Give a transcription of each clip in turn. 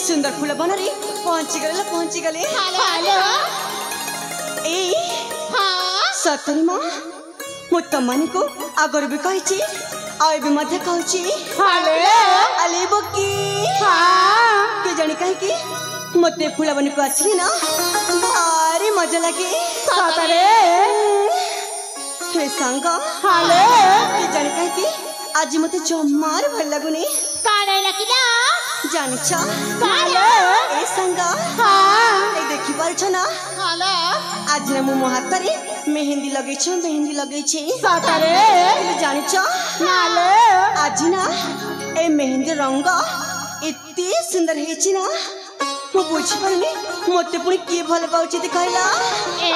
सुंदर फूल बनरी पहुंची गले ए हां सतरी मां मु तमनी को आगर भी कहिची आय भी मध्य कहची हाले अली बकी हां के जानी कहि कि मते फूल बन को आछली ना अरे मजा लगे सतरे हे संग हाले के जानी कहि कि आज मते जम्मार भल लागुनी काने लकिला जानिछा हाले ए संगा हां ए देखि परछ ना हाले आज ने मु हातरे मेहंदी लगै छी सतरे जानिछ हाले आज ना ए मेहंदी रंग एते सुंदर हेछि ना मु बुझि परनी मते पुनी के भल पाउछि ते कहला ए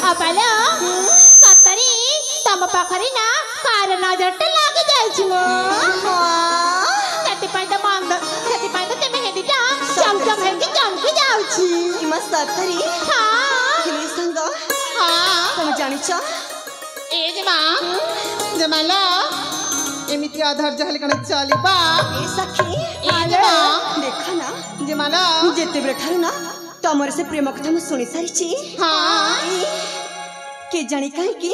अपाला सतरे तम पाखरी ना कार नजर त लाग जाय छि मो सतरी हाँ खिले संग हाँ तुम जानी चा ए जमाला एमिति आधार जहल कने चली बा ए सखी ए देखा ना जमाला जेते बेर ठारू ना तमर से प्रेम कथा मु सुनी सारी छी हाँ के जानी काहे की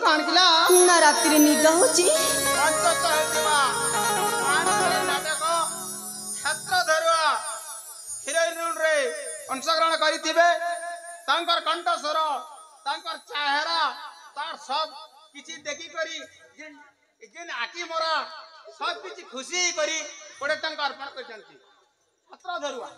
कान किला ना रात्रि रे निद होची अंशग्रहण करिथिबे तांकर कंठ स्वर तांकर चेहरा तार सब किछि देखि करी जिन आकी मोरा सब किछि खुशी करी पड़े तांकर अर्पण करजंती छत्र धरुआ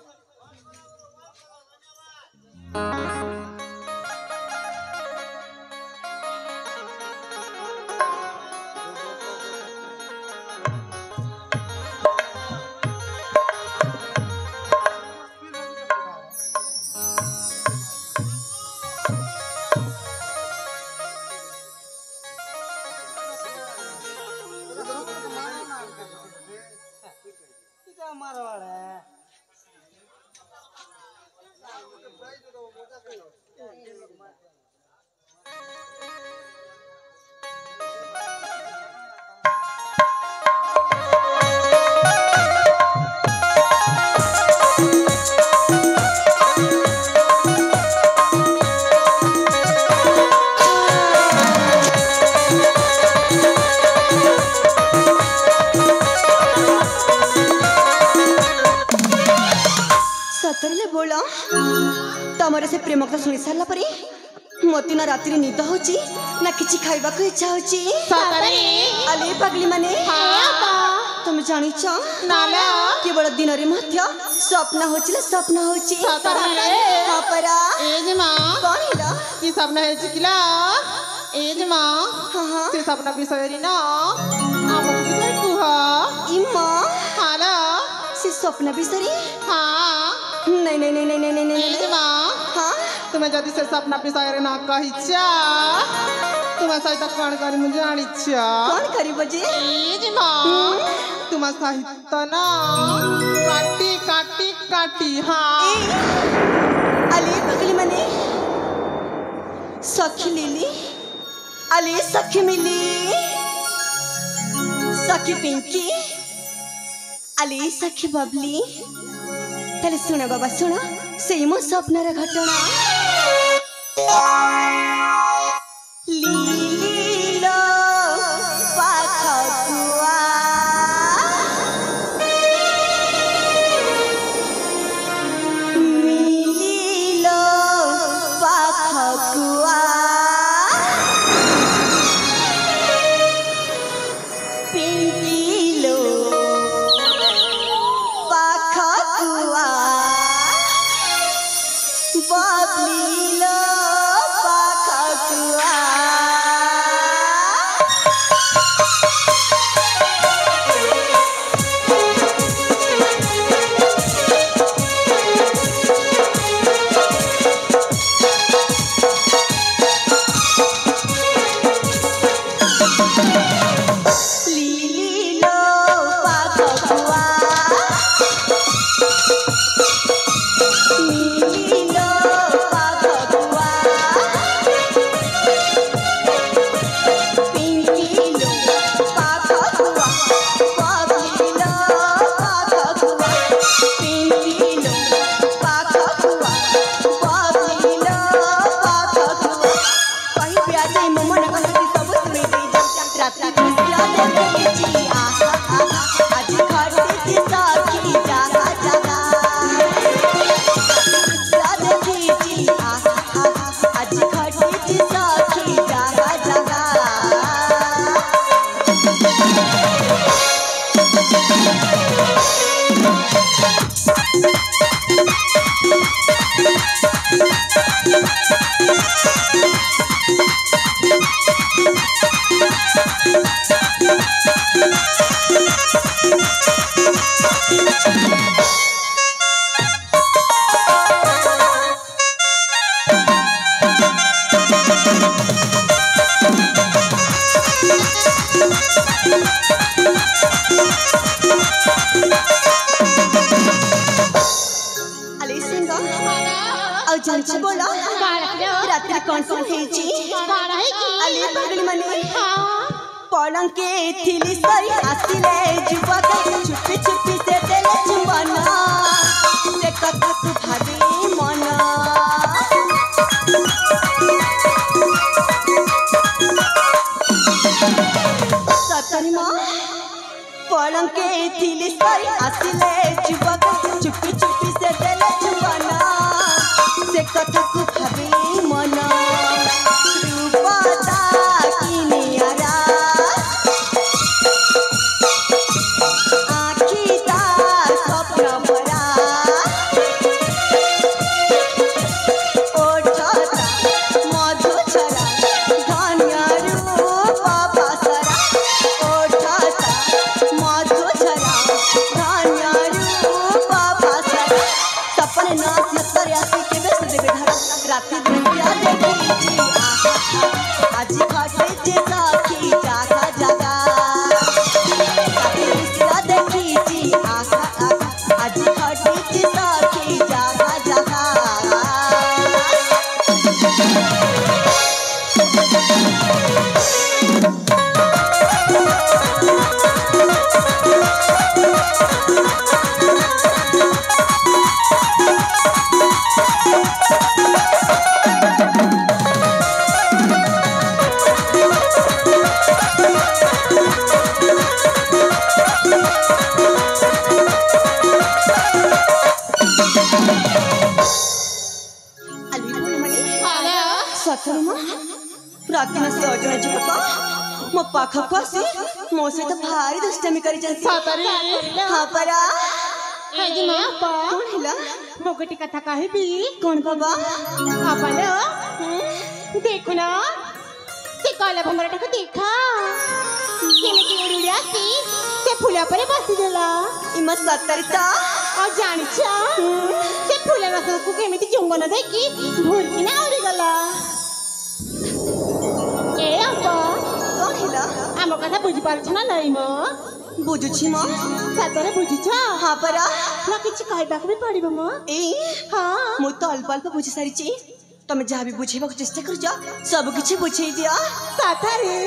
तमरे से प्रेम कथा सुनी सारला परे मते ना रात्रि निद होची ना किछि खाइबा को इच्छा होची सतरे अले पगली माने हां तुम जानि छ नाला केवल दिन रे मध्य स्वप्न होची सतरे हां परा ए जे मां कोन हिला की स्वप्न हेची किला ए जे मां हां से स्वप्न विषय री ना आम विषय कुहा इम्मा हाला से स्वप्न विषय हां नहीं मां हाँ तुम्हें जदि से सपना पिसारे ना कहिचा तुम सहित कौन कर मुझे जानी कौन करी बजे तुम सहित ना काटी काटी काटी हाँ अले बगली मने सखी लिली अले सखी मिली सखी पिंकी अले सखी बबली तले सुना बाबा सुना से मो स्वप्नर घटना लीलो पाखकुआ मिलिलो पाखकुआ पिंकिलो पाखकुआ बबलीलो पाखकुआ लीलीलो पाखकुआ मिलिलो पाखकुआ पिंकिलो पाखकुआ बबलीलो पाखकुआ पिंकिलो पाखकुआ बबलीलो पाखकुआ कहीं भी आ जाए मन कहती सब सुने दे रात्रि खुशियां देखे जी आहा आहा आज खड़ी थी सखी जागा जागा खुशियां देखे जी आहा आहा आज खड़ी थी सखी जागा जागा अली सिंह और जानची बोला रात्रि कौन कौन है जी अली पगली मने पलंग के थिली सरी हसीले जुबक छुपी छुपी से देले चुंबना से कथा तू भागे मना सतनी मां पलंग के थिली सरी हसीले जुबक छुपी छुपी से देले चुंबना से कथा तू भागे मना रूपता की नियारा आखिता स्वप्न भरा ओठता मधुचरा धन्य रूप पासरा ओठता मधुचरा धन्य रूप पासरा सपने नाच नतर आसी के बेस देवे धरा रात्रि दृश्य देखी जी आहा आज घटे जे सखी जागा जागा दृश्य देखी जी आहा आहा आज घटे जे सखी जागा जागा अली बोल मने सतरमा राति में से अजय जी का मो पाखा पासे मो से तो भारी दुष्टमी करी जंसी हां परा हाजी मां पा कौन हिला मोगटी कथा कहबी कौन बाबा आपलो देखो ना ते काला भंगरटा को देखा केमिति उड़ी आसी ते फुला परे बसी देला इमा सत्तरिता आ जानिछा ते फुला रस को केमिति चुंबन देखी भूल की ना उड़ी गला ए अम्बा कौन हिला आम कथा बुझी पारुछ ना नहीं मो बुझुछि म सतरे बुझिछ हाँ परा ना किछि कहबाक भी पड़िबो मो ए हाँ मु तो अल्प अल्प बुझी सारिछि तमे जहाँ भी बुझेबाक चेष्टा कर जा सब किछि बुझेई दिया सतरे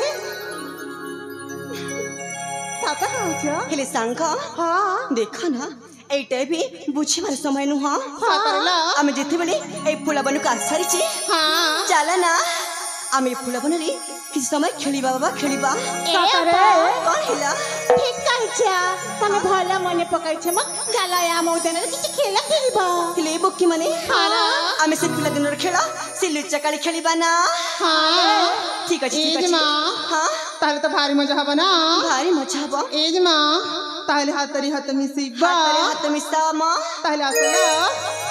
सत कहछ हेले सांग हाँ देखा ना एटा भी बुझेबार समय नुह सतरेला आमे जेतेबेले ए फुलाबन का सारिछि हाँ चला ना आमे फुलाबन रे किछि समय खेलिबा बाबा खेलिबा सतरे कौन हिला ठीक कहछ तमे भला मने पकाइछ म चला या मौदन रे किछि खेला खेलिबा हेले बक्की माने हाँ आमे से पिला दिन खेला से लुच्चा काली खेलिबा ना हाँ ठीक अछि ठीक एज अछि माँ हाँ ताहले तो भारी मजा हबा ना भारी मजा हबा एज माँ ताहले हातरी हात मिसिबा हातरे हात मिसा म ताहले आसला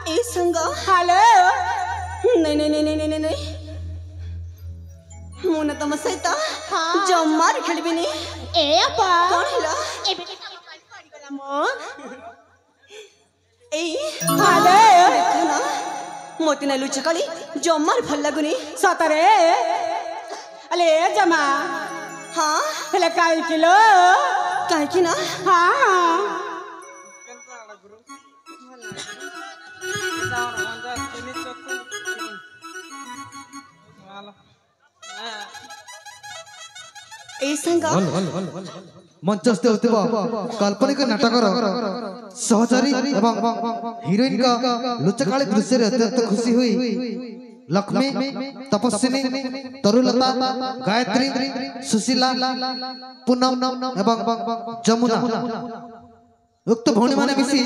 ए संग हेलो नहीं नहीं नहीं नहीं नहीं नहीं ମୁଁ ନା ତମ ସହିତ ଜମାରୁ ଖେଳିବିନି। ए अपा କଣ ହେଲା एबे के काम काली पड़ी गला मो ଏଇ हेलो ଦେଖ ନା ମୋତେ ନା ଲୁଚ କାଳି ଜମାରୁ ଭଲ ଲାଗୁନି। सतरे अले जमा ହଁ हेले काई किलो କାହିଁକି ନା हाँ ଏଇ ସାଙ୍ଗ मंचस्थ होतिबा काल्पनिक नाटकर सहचारी एवं हिरोइन का लुचकाली दृश्य रे अत्यंत खुशी हुई लक्ष्मी तपस्विनी तरुलता गायत्री सुशीला पूनम एवं जमुना उक्त भौणी माने मिसी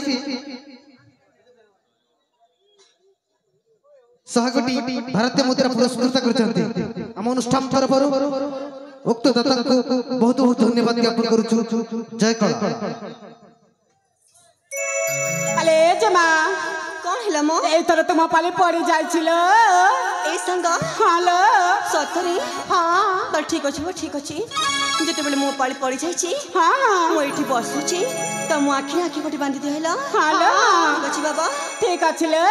सहगटी भारतीय मुद्रा पुरस्कृत करछन्ती हम अनुष्ठान तरफरु उक्त दाता को बहुत बहुत धन्यवाद ज्ञापन करूछु। जय कला। अले जमा କଣ ହେଲା ମୋ ଏଇଥର ତୁମ ପାଳି ପଡି ଯାଇছিল ଏଇ ସାଙ୍ଗ ହାଲୋ ସତରେ ହଁ ତ ଠିକ ଅଛି ମୋ ଠିକ ଅଛି ଯେତେବେଳେ ମୋ ପାଳି ପଡ଼ିଯାଇଛି ହଁ ମୁଁ ଏଇଠି ବସୁଛି ତ ମୋ ଆଖିରେ ଆଖି ପଟି ବାନ୍ଧି ଦିଅ ହେଲା। ହାଲୋ ଠିକ ଅଛି ବାବା ଠିକ ଅଛି ଲୋ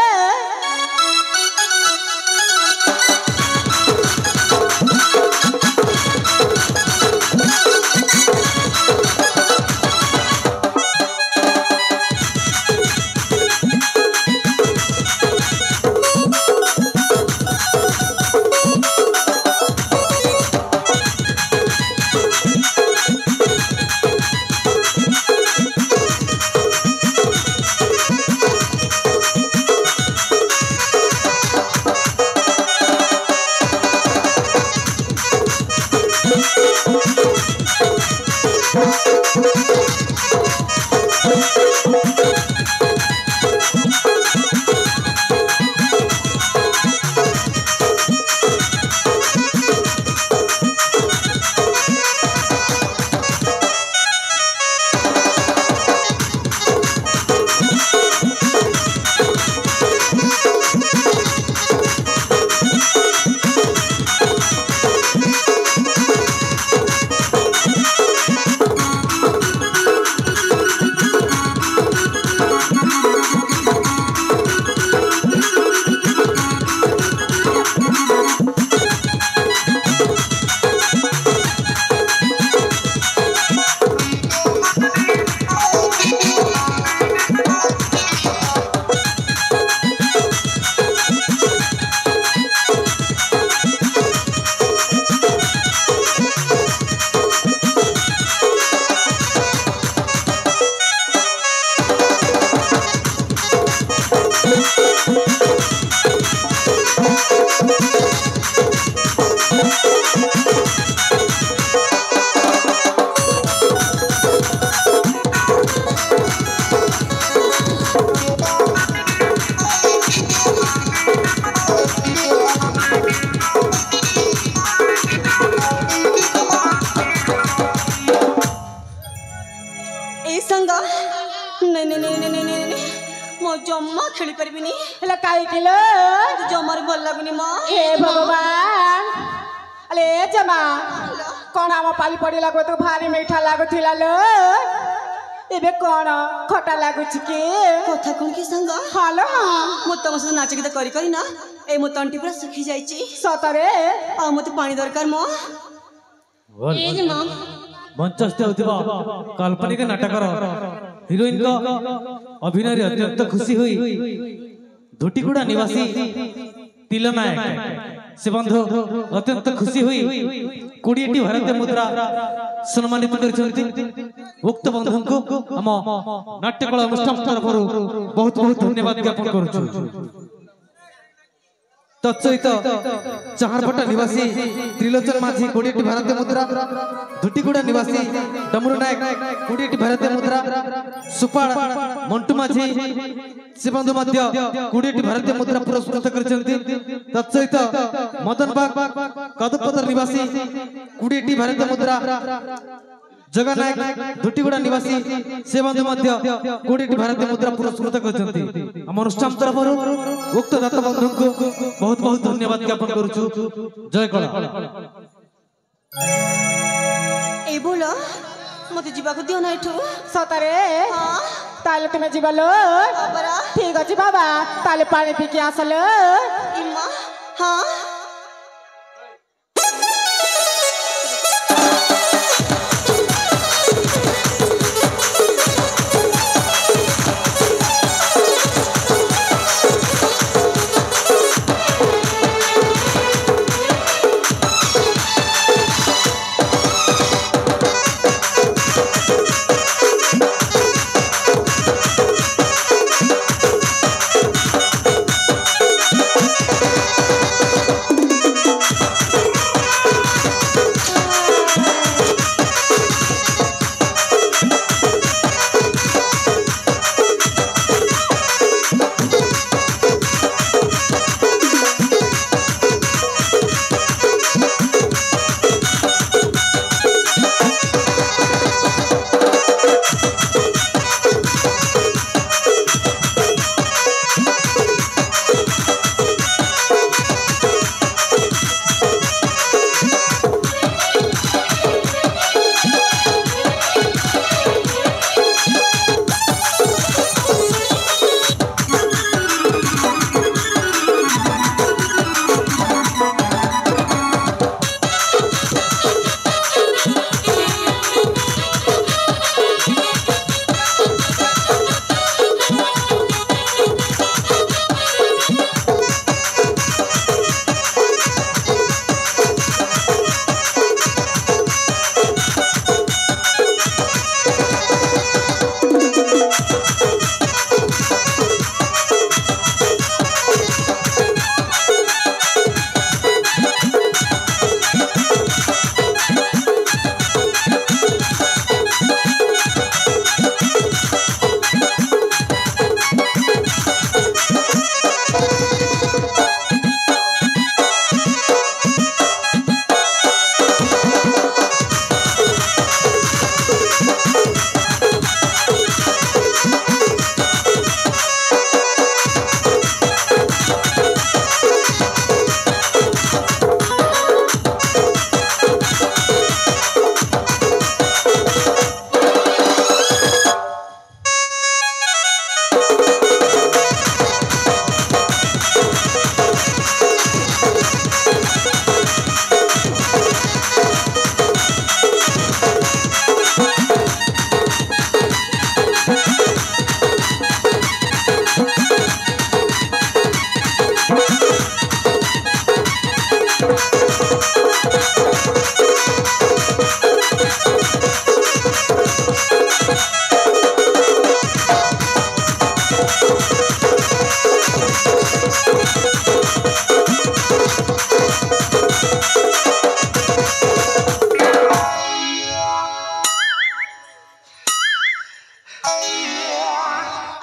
जम्मा खेली परिबिनी हेला काई किलो जमार भल लागुनी म हे भगवान अले जमा कोन आमा पाली पड़ी लागो तो भारी मीठा लागुथिला लो एबे कोन खटा लागुछि के कथा कोन की संग हालो मो तम से नाच गीत करी करी ना ए मो तंटी पूरा सुखी जाईची सतरे आ मते पानी दरकार म ए जमा मंचस्थ होतिबा काल्पनिक नाटकर हिरोइन को अभिनय रे अत्यंत खुशी हुई धोटीगुड़ा निवासी तिलनायक से बंधु अत्यंत खुशी हुई 20टी भारतीय मुद्रा सम्मानित करछन्ती उक्त बंधु को हम नाट्यकला अनुष्ठान तरफरु बहुत बहुत धन्यवाद ज्ञापन करूछु। तत्सहित चाहारपटा निवासी त्रिलोचन माझी 20टी भारतीय मुद्रा धुटीगुड़ा निवासी डमरू नायक 20टी भारतीय मुद्रा सुपाड़ मंटू माझी से बंधु मध्य 20टी भारतीय मुद्रा पुरस्कृत करछन्ती। तत्सहित मदन बाग कदपतर निवासी 20टी भारतीय मुद्रा जगन्नाथ धुटीगुड़ा निवासी से बंधु मध्य 20 भारतीय मुद्रा पुरस्कृत करछंती हम अनुष्ठान तरफ उक्त दाता बंधु को बहुत बहुत धन्यवाद ज्ञापन करूछु जय कला ए बोला मते जीवा को दियो ना एठो सतारे हां ताले तुमे जीवालो बाबा ठीक अछि बाबा ताले पानी पी के आसलो इम्मा हां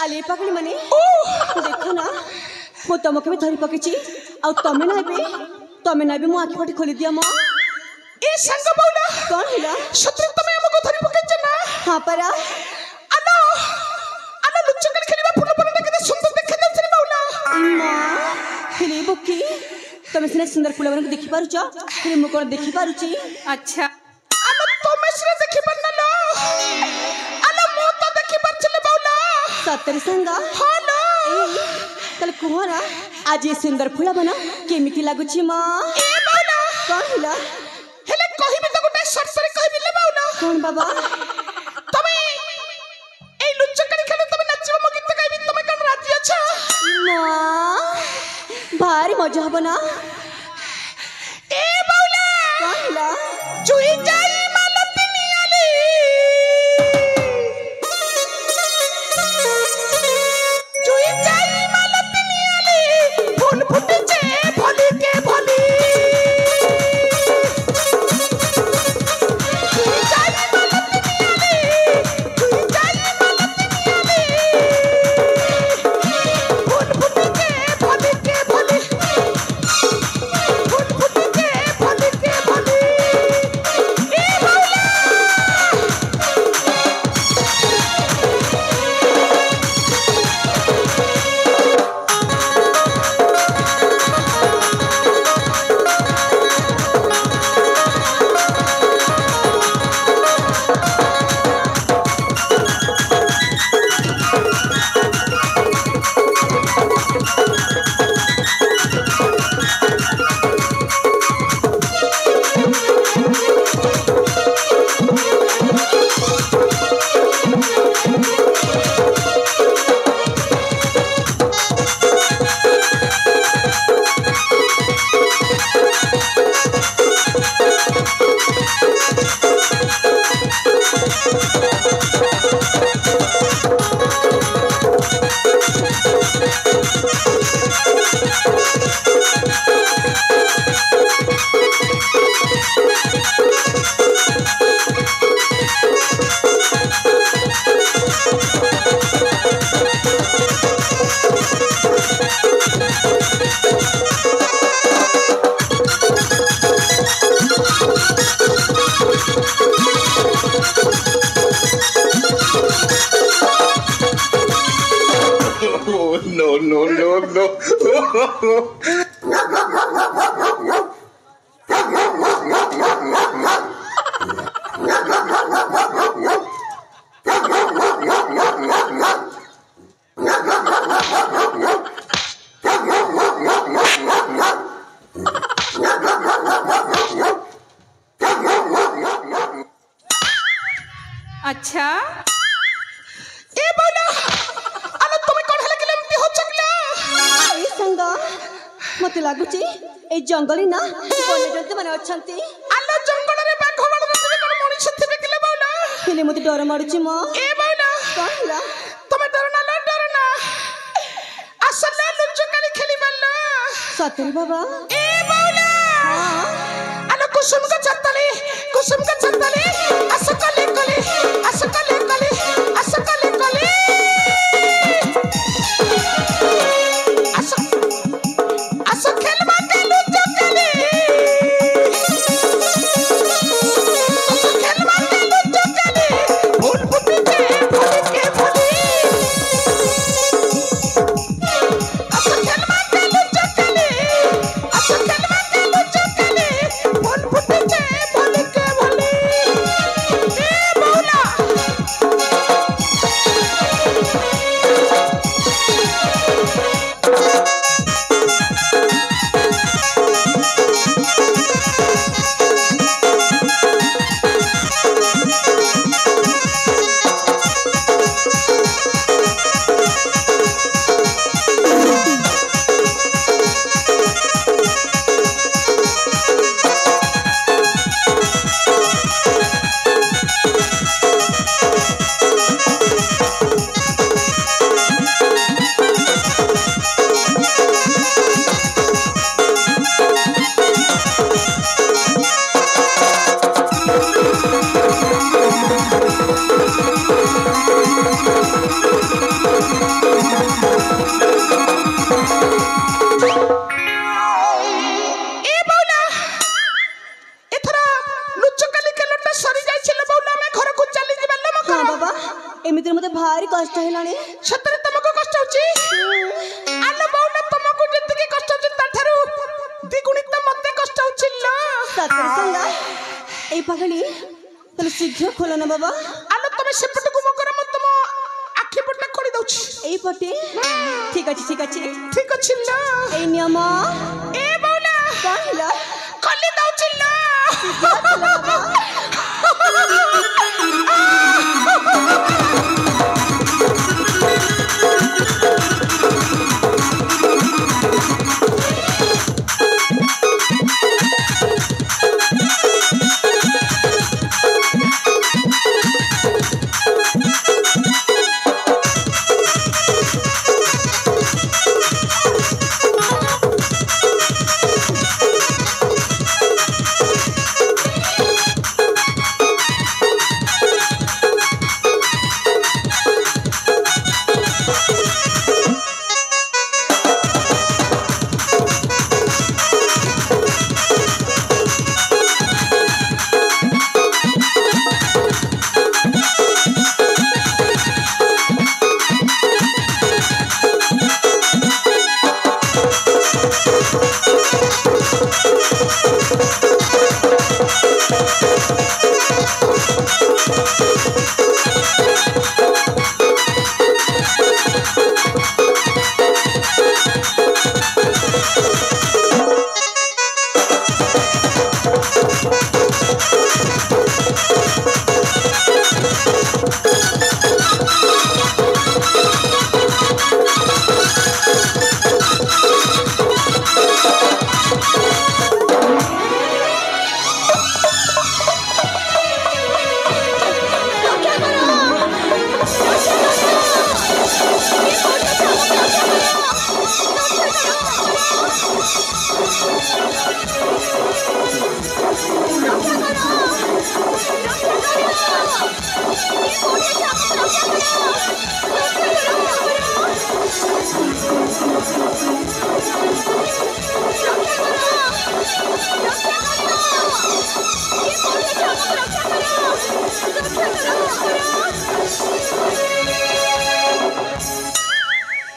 आले पकड़ी मने देखो ना मो तुमके भी धरी पकेची आ तमे नाबे मो आखि फटी खोली दिया मो ए संग बौला कौन हिला शत्रु तमे हमको धरी पकेछ ना हां परा आलो आलो लुचकन खेलिबा फुल फुल केते सुंदर देखा जाउछ रे बौला इम्मा हेले बुकी तमे सिना सुंदर फुल को देखि पारुछ हेले मो कोन देखि पारुची अच्छा आलो तमे सिना देखि पन्नलो आलो मो तो देखि परछले बौला सतरी संग हालो तल कुहरा आज ये सुंदर फुला बना केमिति लागुची मां ए बौला कौन हिला हेले कहिबे तो गोटे सरसरी कहिबे ले बौला कौन बाबा तमे ए लुचकन खेले तमे नाचिबो मो गीत गाइबे तमे कोन राजी अच्छा मां भारी मजा हबना ए बौला कौन हिला जुई जाई मालतनी आली जुई जाई मालतनी आली फूल फुटेছে भली के भली जुई जाई मालतनी आली जुई जाई मालतनी आली फूल फुटेছে भली के भली फूल फुटेছে भली के भली ए no, no, no. अच्छा ए बोला आलो तुम्हें कोन हले केले एमती हो चकला এই সাঙ্গ মতে লাগুচি এই জঙ্গলে না বন্যজন্তু মানে অছন্তি আলো জঙ্গল রে বাঘ হবার তুমি কোন মଣିষ থিবে কেলে बोला হেলে মতে ডর মারুচি ম ए बोला কহিলা তুমি ডর না আসলে লুচু কালি খেলি বললো সতরি বাবা ए बोला আলো কুসুম কা চত্তলি আসকলে কলে আসকলে কলে আসকেল মাকে লুচু কালি ফুল ফুটিছে ফুলকে ফুলি আসকেল মাকে লুচু কালি ফুল ফুটিছে ফুলকে ফুলি এ বৌলা হ্যাঁ বাবা এমিতির মধ্যে ভারী কষ্ট হেলানি সত্যি তোমাকে কষ্ট হচ্ছে আলো বউলা তোমাকে যেତିকি কষ্ট হচ্ছে তার ঠারু দ্বিগুণিত মতে কষ্ট হচ্ছিল সতরি সাঙ্গ এই পাগলি তাহলে শীঘ্র খোলো না বাবা আলো তুমি সেপটুকু মকর মত তম আখি পটটা করে দউছি এই পটে ঠিক আছে ঠিক আছে না এই নিয়ম এ বউলা কহিলা কলি দউছি না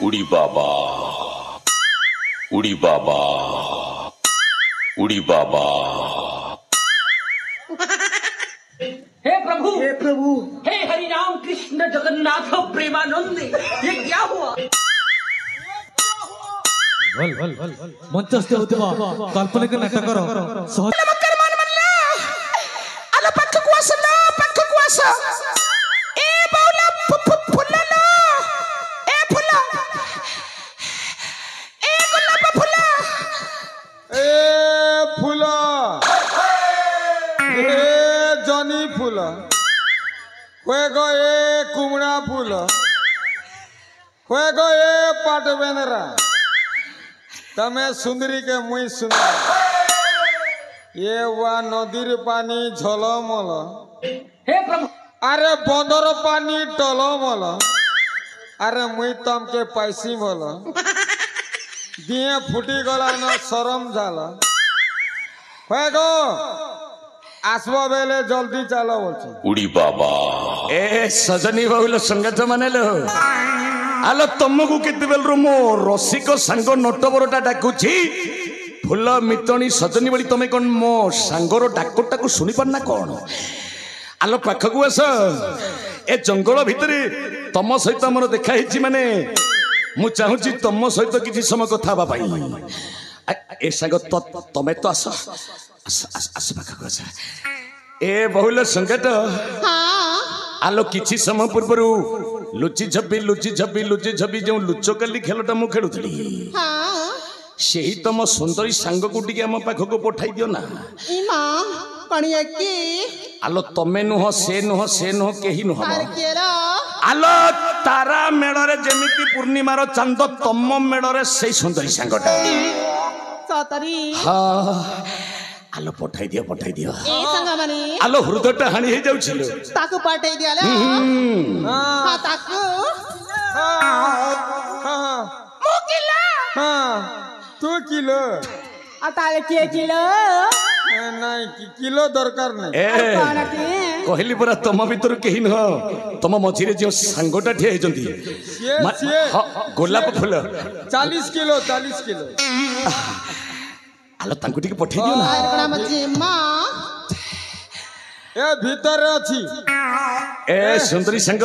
उड़ी बाबा उड़ी बाबा उड़ी बाबा। हे प्रभु हे हरि राम कृष्ण जगन्नाथ प्रेमानंद, ये क्या हुआ? मंचस्थ होता काल्पनिक नाटकर सहज मकर मान मनला आलो पक्ष को आस ए बाउला फुल्ला लो ए फुल्ला ए गुलाब फुल्ला ए फुला ए जनी फुला होए गो ए कुमड़ा फुला होए गो ए पाट बेनरा तमे सुंदरी के मुई सुंदर ये वा नदीर पानी झलमल हे प्रभु अरे बंदर पानी टलमल अरे मुई तमके पैसी भल दिए फुटी गला न शरम झाला होए गो आसबो बेले जल्दी चलो बोलছি उड़ी बाबा। ए सजनी बहुल संगत मानेलो आलो तुमको केते बेलरो मो रसिक सांग नटबरटा डाकुची फुल मितणी सजनी बड़ी तमे कोन मो सांगर डाकटा को सुनी पारना कोन आलो पाखकु आस ए जंगल भितरे तम सहित हमर देखा हिची माने मु चाहूची तम सहित किछि समय कथा बा पाई ए सांग तमे तो आस आस पाखकु आस ए बहुल संगत आलो किछि समय पूर्वरु लुचि झपी जो लुचकाली खेलटा मु खेलुथली सेही तम सुंदरी सांग को टिके हम पाख को पठाई दियो ना आलो तमे नुह से नुह केही नुह आलो तारा मेड़रे जेमिति पूर्णिमार चांद तम मेड़रे से सुंदरी सांगटा हाँ आलो पठाई दियो ए संगमनी आलो हृदयटा हानि हे जाउछिलो ताकू पठाई दियाला हां ताकू मु किलो हाँ तू किलो अताले के किलो नहीं किलो दरकार नहीं ए कोना के कहली परा तम भीतर केही न तम मझिरे जो सांगटा ठिया हेजंती गोलाप फूल 40 किलो आलो तांको टिके पठाई दियो ना कोना मजे मां ए भीतर अछि ए सुंदरी संग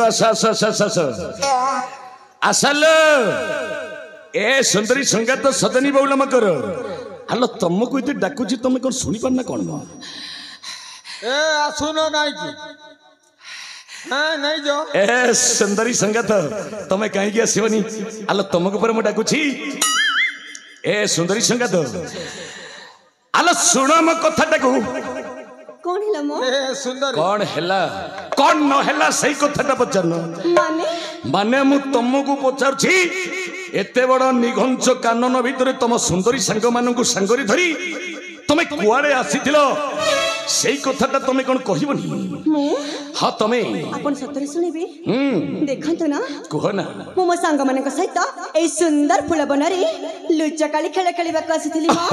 असल ए सुंदरी संग तो सदनी बहुल मकर आलो तुमको इते डाकुची तुम कोन सुनी पारना कोन ए आसुनो नाही की हां नहीं जो ए सुंदरी संगत तमे काहे की आसीबनी आलो तुमको पर म डाकुची ए सुंदरी संगत आलो सुनो म कथाटाकू कौन है मो ए सुंदर कौन हैला कौन न हैला सही कथाटा पचारन माने मु तुमको पचारछि एते बड़ निघंच कानन भितरे तुम सुंदरी सांग मानकु सांगरी धरी तमे कुआडे आसीथिलो सेही कथाटा तमे कोन कहिबनी मो हां तमे अपन सतरे सुनिबे देखंतो ना कह ना मो सांग मानक सहित ए सुंदर फुल बनरी लुचकाली खेल खेलिबा आसीथिली मो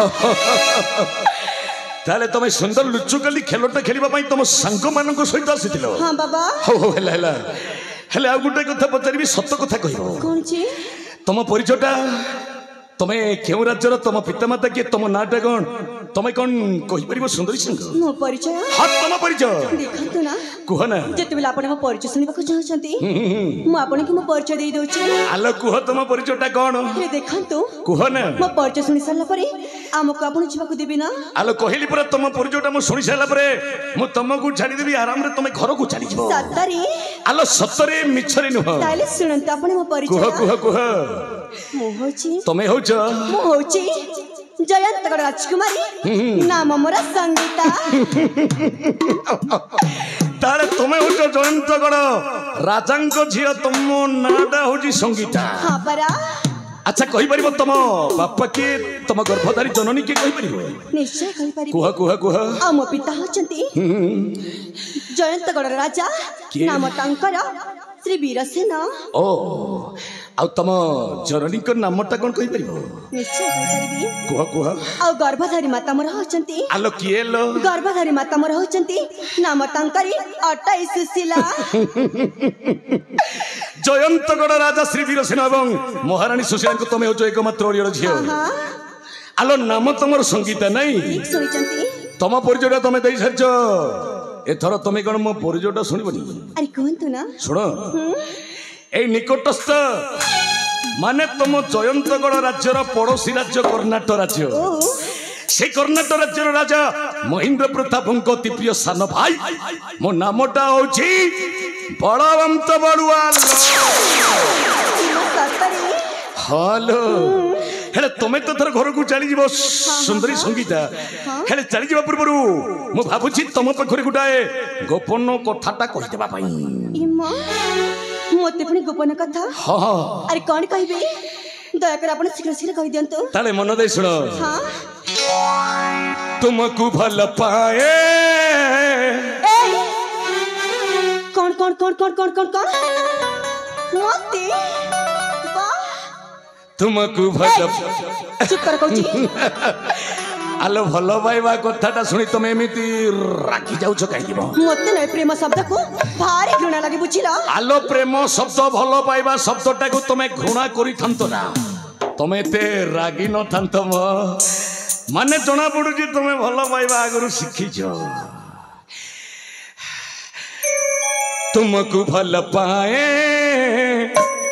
ताले तमे सुंदर लुचुकाली खेलटा खेलिबा पई तुम सांग मानक सहित आसीथिलो हां बाबा हो हो हैला हेले आ गुटे कथा पचारिबी सत्य कथा कहिबो कौन छी तम परिचयटा तमे केउ राज्यर तम पितामाता के तम नाटा कोन तमे कोन कहि परिबो सुंदरी सिंह मो परिचय हां तम परिचय देखंतो ना कुह ना जते बेला आपण मो परिचय सुनिबा को चाहछंती मो आपण के मो परिचय देई दोछि आलो कुह तम परिचयटा कोन रे देखंतो कुह ना मो परिचय सुनि सरला परे आमको आपण जिबा को देबी ना आलो कहली पर तम परिचयटा मु सुनि सरला परे मु तमको छाडी देबी आराम रे तमे घर को चली जिवो सत्तरी आलो सत्तरे मिछरे नुह ताले सुनंत आपण मो परिचय कुह मो होछि तमे होछ मो होछि जयंत राजकुमारी नाम मोरा संगीता तारे तमे होछ जयंतगढ़ राजांक झियो तम नाटा होछि संगीता हां परा अच्छा कहि परिबो तम बापा के तम गर्भधारी जननी के कहि परिबो निश्चय कहि परिबो कुह कुह कुह आम पिता होचंती जयंतगढ़ राजा नाम तांकर श्री वीरसेन ओ आउ तम जननी को नामटा कोन कहि परिबो निश्चय कहि परिबी कुह कुह आ गर्भधारी माता मोर होचंती आलो किए लो गर्भधारी माता मोर होचंती नाम तांकरी 28 सुशीला जयंतगढ़ राजा श्री वीरसेन एवं महारानी सुशीला को तमे होचो एकमात्र ओरियर झियो आलो नाम तुम संगीता नहीं ଶୁଣିଛନ୍ତି तुम परिचय तुम दे सारछ एथर तुम कौन मो परिचय शुणबनी ଆରେ କୁହନ୍ତୁ ନା शुण ए निकटस्थ माने तुम जयंतगढ़ राज्यर पड़ोसी राज्य कर्णाटक राज्य से कर्णाटक राज्यर राजा महेंद्र प्रताप प्रिय सान भाई मो नामटा होची बलवंत बड़ुआल हेलो हेले तुमे तो थर घर को चली जीव सुंदरी संगीता हेले चली जीवा पूर्व मु भाबुची तुम पाखरे गुटाए गोपन कथाटा कहि देबा पई इमा मोते पुणी गोपन कथा हां अरे कौन कहबे दया कर आपण शीघ्र शीघ्र कहि दियंतु ताले मन दे सुनो हां तुमको भल पाए कौन कौन कौन कौन कौन कौन कौन मोते तुमको भल चुप कर कहूची आलो भल पाइबा कथाटा सुनी तुम एमिति राखी जाउछ काई मोते नै प्रेम शब्द को भारी घृणा लागे बुझिला आलो प्रेम शब्द भल पाइबा शब्दटा को तुम घृणा करि थांतो ना तुम एते रागी न थांतो म माने जना पडुची तुम भल पाइबा आगरु शिखिछ तुमको भल पाए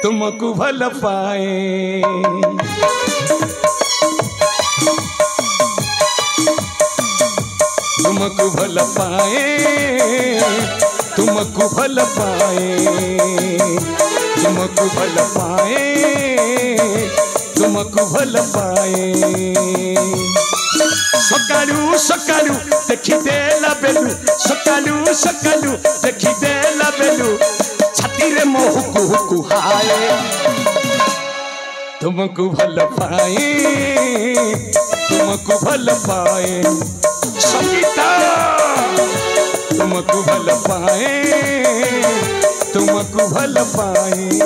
तुमको भल पाए तुमको भल पाए तुमको भल पाए तुमको भल पाए तुमको भल पाए सकालू सकालू देखी देला बेलू सकालू सकालू देखी देला बेलू छाती रे मोहकू हुकू हाय तुमको भल पाए तुमको भल पाए संगीता तुमको भल पाए तुमको भल पाए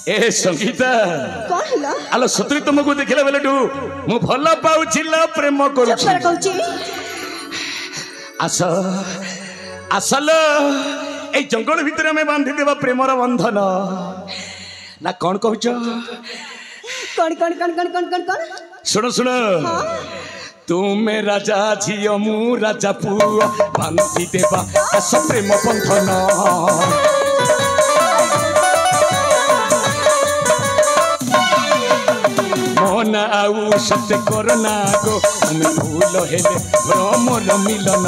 ए संगीता कौन हिला आलो सतरी तुमको देखला बेलटू मु भल पाउछिला प्रेम चुप कर करूछि कहूची आस आसल ए जंगल भितर में बांधी देबा प्रेमर बंधन ना कौन कहूछ कौन कौन कौन कौन कौन कौन कौन सुनो सुनो तुमे राजा झियो मु राजा पुआ बांधी देबा आस प्रेम बंधन मन आउ सत्य करना गो तुम्हें भूल हेले भ्रमर मिलन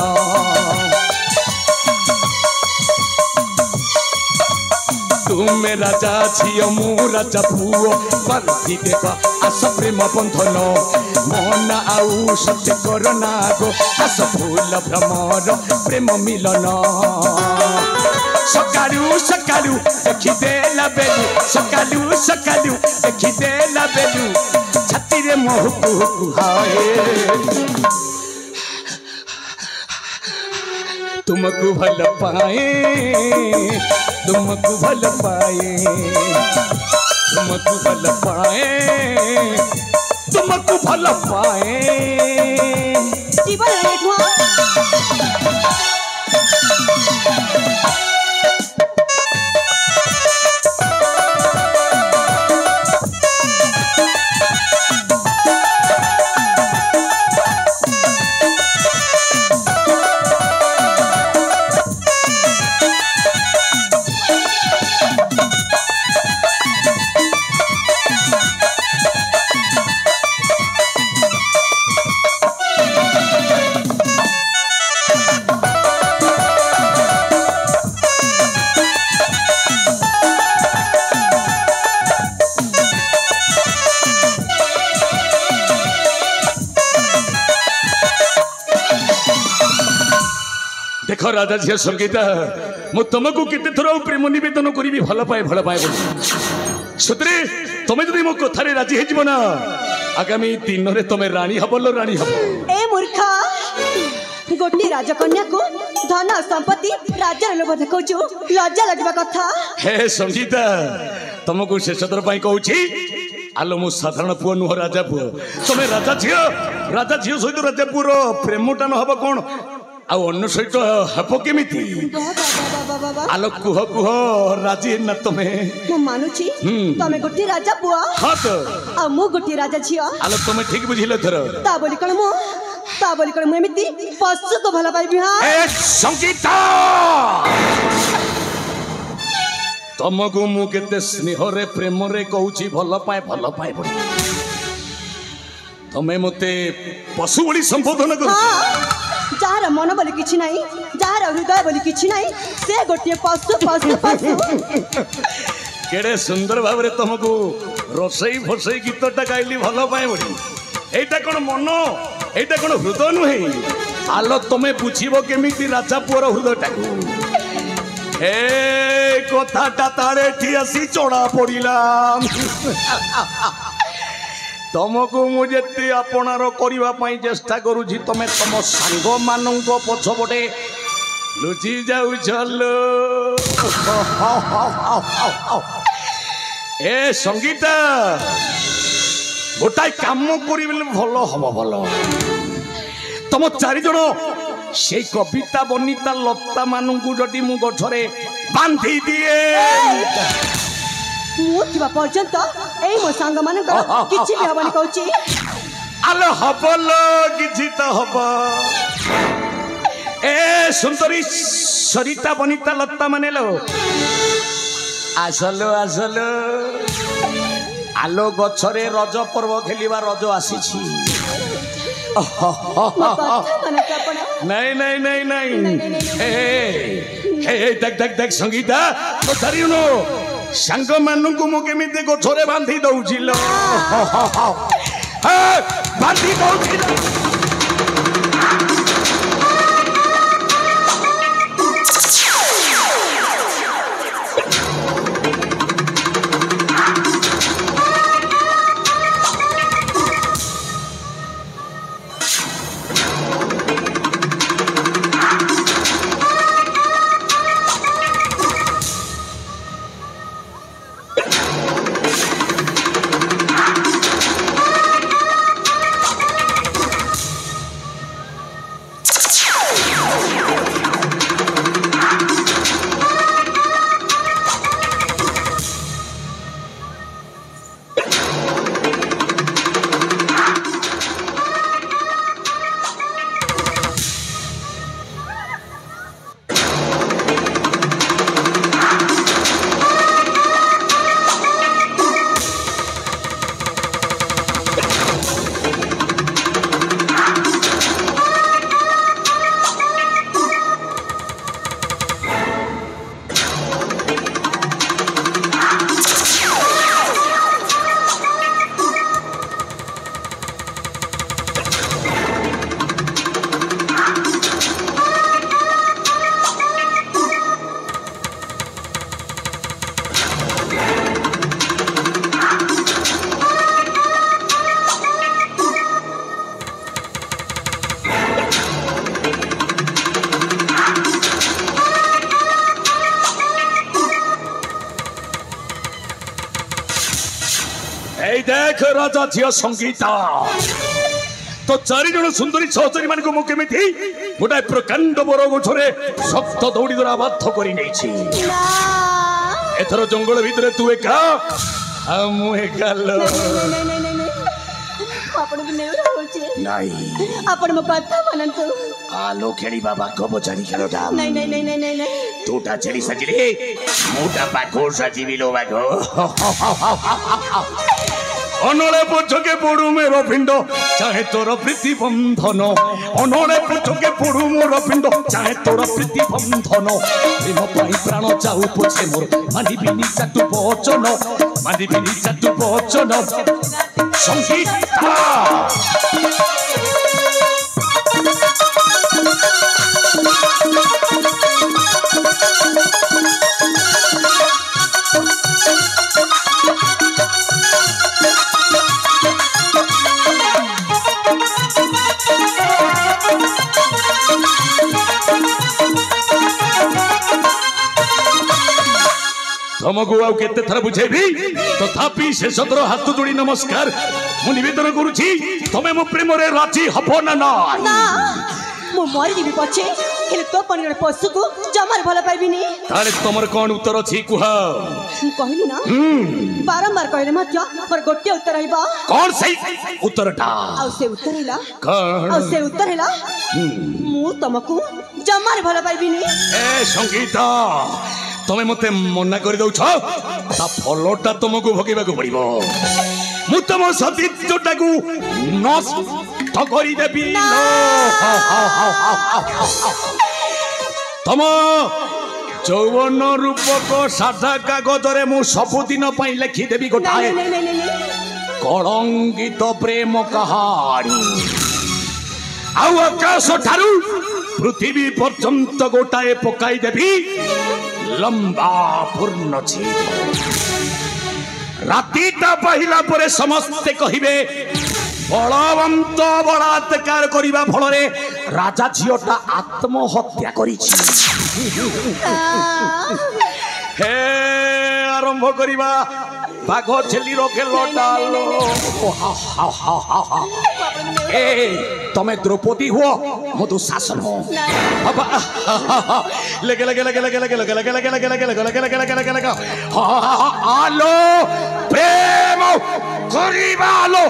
तुमे राजा झियो मु राजा पुओ बांधी देबा आस प्रेम बंधन मन आउ सत्य करना गो आस भूल भ्रमर प्रेम मिलन सकालू सकालू देखी देला बेलू सकालू सकालू देखी देला बेलू छाती रे मोहकू हुकू हाय तुमको भल पाए तुमको भल पाए तुमको भल पाए तुमको भल पाए जीवन रेठुआ देख राजा झील संगीता मु तुमको केते थर प्रेम निवेदन करी भल पाए सुतरे तुम्हें जदि मो कथारे राजी हे जीवना आगामी दिन रे तमे रानी हबलो रानी हब ए मूर्खा गोटे राजकन्या को धन संपत्ति राज्य लोभ देखौछु लज्जा लगवा कथा हे संगीता तुमको शेष थर पाई कहूची आलो मु साधारण पुओ नुह राजा पुओ तमे राजा झियो सहित राजा पुओर प्रेमटा न हब कोन आ अन्य सहित हब केमिति आलो कुह कुह राजी न तमे मु मानुची तमे गोटे राजा बुआ हां तो आ मु गोटे राजा झियो आलो तमे ठीक बुझिले थर ता बोली कोन मु एमिति पशु को भला पाइबी हां ए संगीता तुमको मु केते स्नेह रे प्रेम रे कहूची भल पाए पड़ी तमे मते पशु बड़ी संबोधन कर जार मन बोली किछि नाही जार हृदय बोली किछि नाही से गोटे पशु केड़े सुंदर भाव रे तुमको रोसई फसई गीतटा गाइली भल पाए बड़ी एटा कोन मन एटा कोन हृदय नुहे आलो तमे बुझिबो केमिति राजा पुअर हृदयटा ए कथाटा तारे ठियासी चढ़ा पड़िला तुमको मुझे आपणार करने चेष्टा करुची तमे तुम सांग मान पछपटे लुचि जाऊ ए संगीता गोटाए काम कर भल हम भल तुम चारिज से कविता बनिता लता मानू जदि मु गठरे बांधी दिए मुथिबा पर्यंत एई मो सांग मान किछि भी हबनी कहूची आलो हबलो किछि त हब ए सुंदरी सरिता बनिता लता माने लो आसलो आलो गछरे रज पर्व खेलिबा रज आसीछि नहीं देख संगीता तो धरियो सांग मानू मु केमिति गछरे बांधी दउछिलो बांधी दउछिलो देख राजा झियो संगीता तो चारि जन सुंदरी सहचरी मान को मुके मिथि गोटाए प्रकांड बर गछरे सप्त दौड़ी द्वारा बाध्य करि नैछि एथरो जंगल भितरे तू एका आ मु एकालो आपण के नेउ रहउचे नाही आपण म बात मानंतु आलो खेली बाबा को बचारी खेलोटा नहीं तूटा चली सजले मोटा पाखो सजीविलो बागो अनले पुछके पड़ू मेरो पिंड चाहे तोर प्रीति बंधन अनले पुछके पड़ू मोर पिंड चाहे तोर प्रीति बंधन प्रेम पाई प्राण चाहू पछे मोर मानिबिनी चाटु बचन संगीता तुमको आउ केते थर बुझेबी तथापि शेषधर हाथ जोड़ी नमस्कार मु निवेदन करूची तमे मो प्रेम रे राजी हबो ना ना मु मरि जीवी पछे हेले तो पनी पशु को जमार भल पाइबिनी ताले तमर कोन उत्तर अछि कुहा कहली ना बारंबार कहले मत पर गोटे उत्तर आइबा कोन सही उत्तरटा आउ से उत्तर हैला कोन आउ से उत्तर हैला मु तुमको जमार भल पाइबिनी ए संगीता तमे मते मना कर दउछ ता फलोटा तुमको भोगेबा को पड़िबो मु तम सतीत्वटा को नष्ट करि देबी तम चौवन रूपक साधा कागजरे मु सबुदिन पाई लिखि देबी गोटाए कलंकित प्रेम कहानी आउ आकाश ठारू पृथ्वी पर्यंत गोटाए पकाई देबी लंबा पूर्ण छेद रातिटा पहिला परे समस्ते कहिबे बलवंत बलात्कार करिबा फलरे राजा झियोटा आत्महत्या करिछि हे आरंभ करिबा बाघ छेली रखे लटालो ए तमे द्रौपदी हो मो दुशासन हो लगे लगे लगे लगे लगे लगे लगे लगे लगे लगे लगे लगे लगे लगे लगे लगे आलो प्रेम करिबा आलो